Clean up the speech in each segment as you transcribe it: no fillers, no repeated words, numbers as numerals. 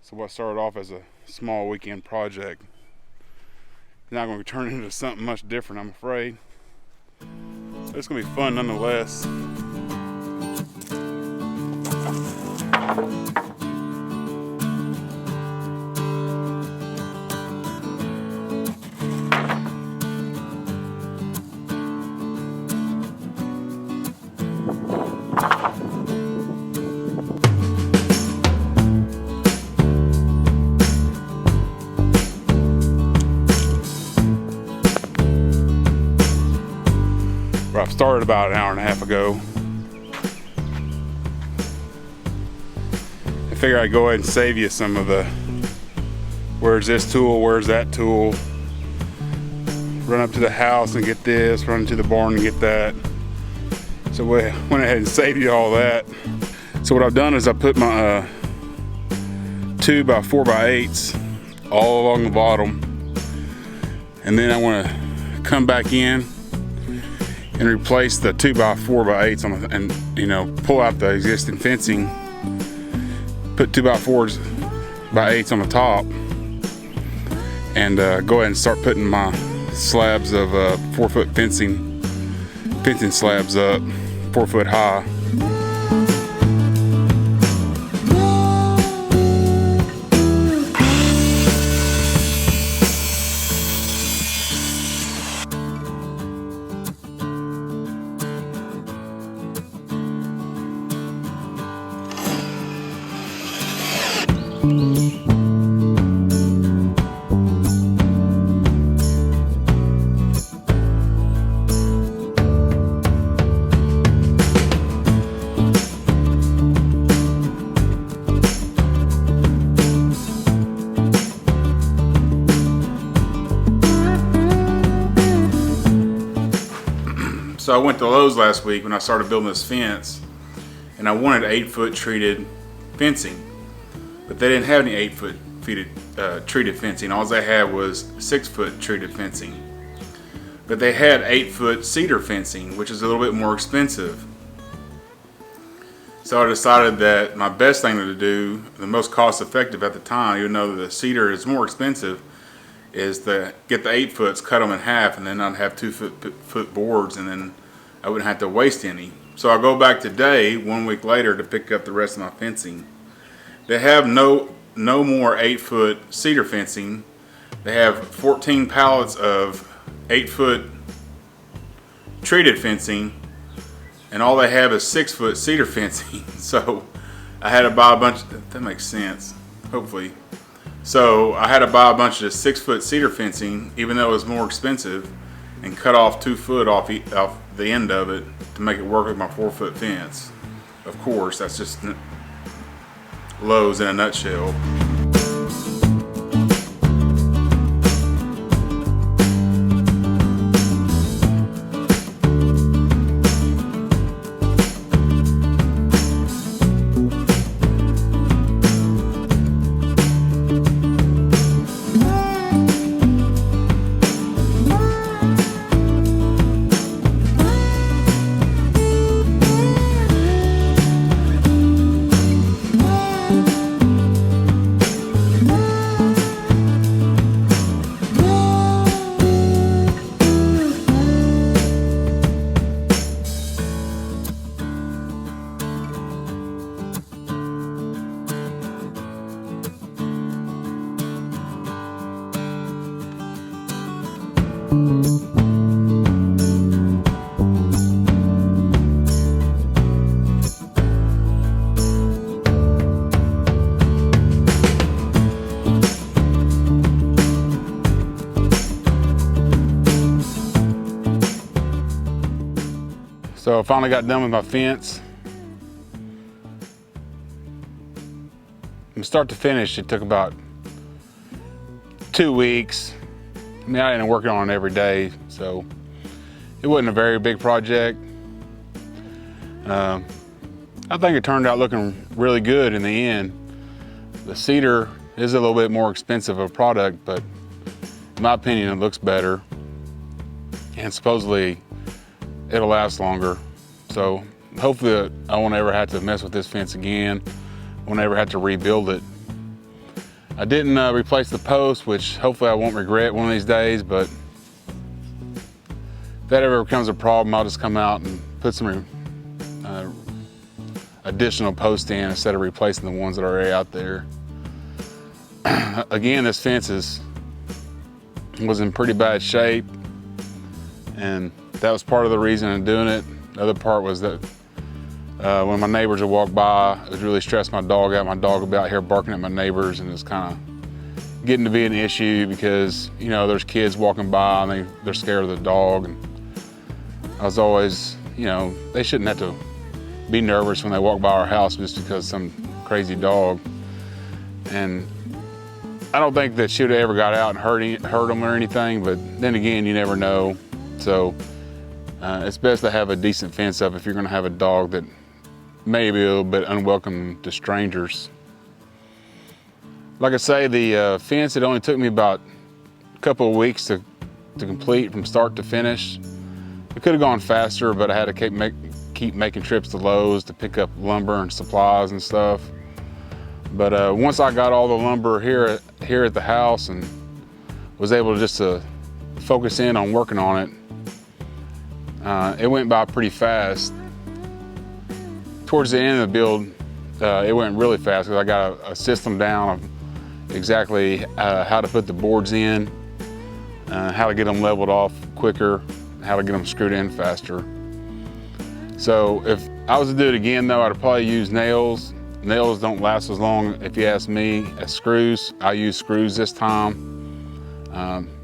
So what started off as a small weekend project is now going to turn into something much different, I'm afraid. But it's going to be fun nonetheless. I've started about an hour and a half ago. I figure I'd go ahead and save you some of the where's this tool, where's that tool. Run up to the house and get this, run to the barn and get that. So we went ahead and saved you all that. So what I've done is I put my 2x4x8s all along the bottom, and then I want to come back in and replace the 2x4x8s on the, and pull out the existing fencing, put 2x4x8s on the top, and go ahead and start putting my slabs of 4-foot fencing slabs up 4 foot high. So I went to Lowe's last week when I started building this fence, and I wanted 8-foot treated fencing, but they didn't have any 8-foot treated fencing. All they had was 6-foot treated fencing, but they had 8-foot cedar fencing, which is a little bit more expensive. So I decided that my best thing to do, the most cost effective at the time, even though the cedar is more expensive, is to get the 8-foots, cut them in half, and then I'd have 2-foot boards, and then I wouldn't have to waste any. So I'll go back today, 1 week later, to pick up the rest of my fencing. They have no more 8-foot cedar fencing. They have 14 pallets of 8-foot treated fencing, and all they have is 6-foot cedar fencing. So I had to buy a bunch. That makes sense, hopefully. So I had to buy a bunch of 6-foot cedar fencing, even though it was more expensive, and cut off 2 foot off the end of it to make it work with my 4-foot fence. Of course, that's just Lowe's in a nutshell. So I finally got done with my fence. From start to finish, it took about 2 weeks. I mean, I ended up working on it every day, so it wasn't a very big project. I think it turned out looking really good in the end. The cedar is a little bit more expensive of a product, but in my opinion, it looks better. And supposedly it'll last longer. So hopefully I won't ever have to mess with this fence again. I won't ever have to rebuild it. I didn't replace the post, which hopefully I won't regret one of these days, but if that ever becomes a problem, I'll just come out and put some additional posts in instead of replacing the ones that are already out there. Again, this fence was in pretty bad shape, and that was part of the reason in doing it. The other part was that when my neighbors would walk by, it would really stress my dog out. My dog would be out here barking at my neighbors, and it's kind of getting to be an issue because, you know, there's kids walking by and they're scared of the dog. And I was always, you know, they shouldn't have to be nervous when they walk by our house just because some crazy dog. And I don't think that she would have ever got out and hurt them or anything, but then again, you never know. So it's best to have a decent fence up if you're gonna have a dog that may be a little bit unwelcome to strangers. Like I say, the fence, it only took me about a couple of weeks to complete from start to finish. It could have gone faster, but I had to keep making trips to Lowe's to pick up lumber and supplies and stuff. But once I got all the lumber here at the house and was able to focus in on working on it, it went by pretty fast. Towards the end of the build, it went really fast because I got a system down of exactly how to put the boards in, how to get them leveled off quicker, how to get them screwed in faster. So if I was to do it again though, I'd probably use nails. Nails don't last as long, if you ask me, as screws. I use screws this time.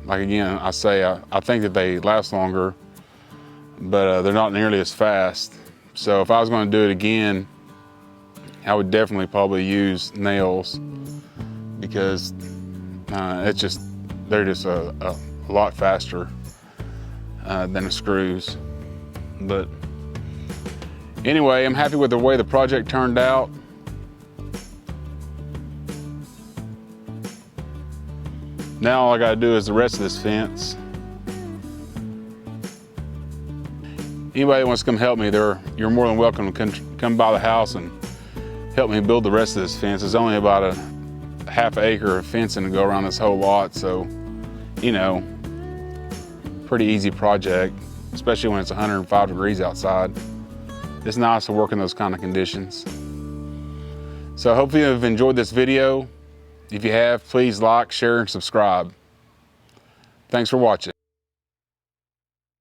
Like again, I think that they last longer, but they're not nearly as fast. So if I was going to do it again, I would definitely probably use nails because they're just a lot faster than the screws. But anyway, I'm happy with the way the project turned out. Now all I gotta do is the rest of this fence. Anybody that wants to come help me, you're more than welcome to come by the house and help me build the rest of this fence. It's only about a half acre of fencing to go around this whole lot, so, you know, pretty easy project, especially when it's 105 degrees outside. It's nice to work in those kind of conditions. So hopefully you've enjoyed this video. If you have, please like, share, and subscribe. Thanks for watching.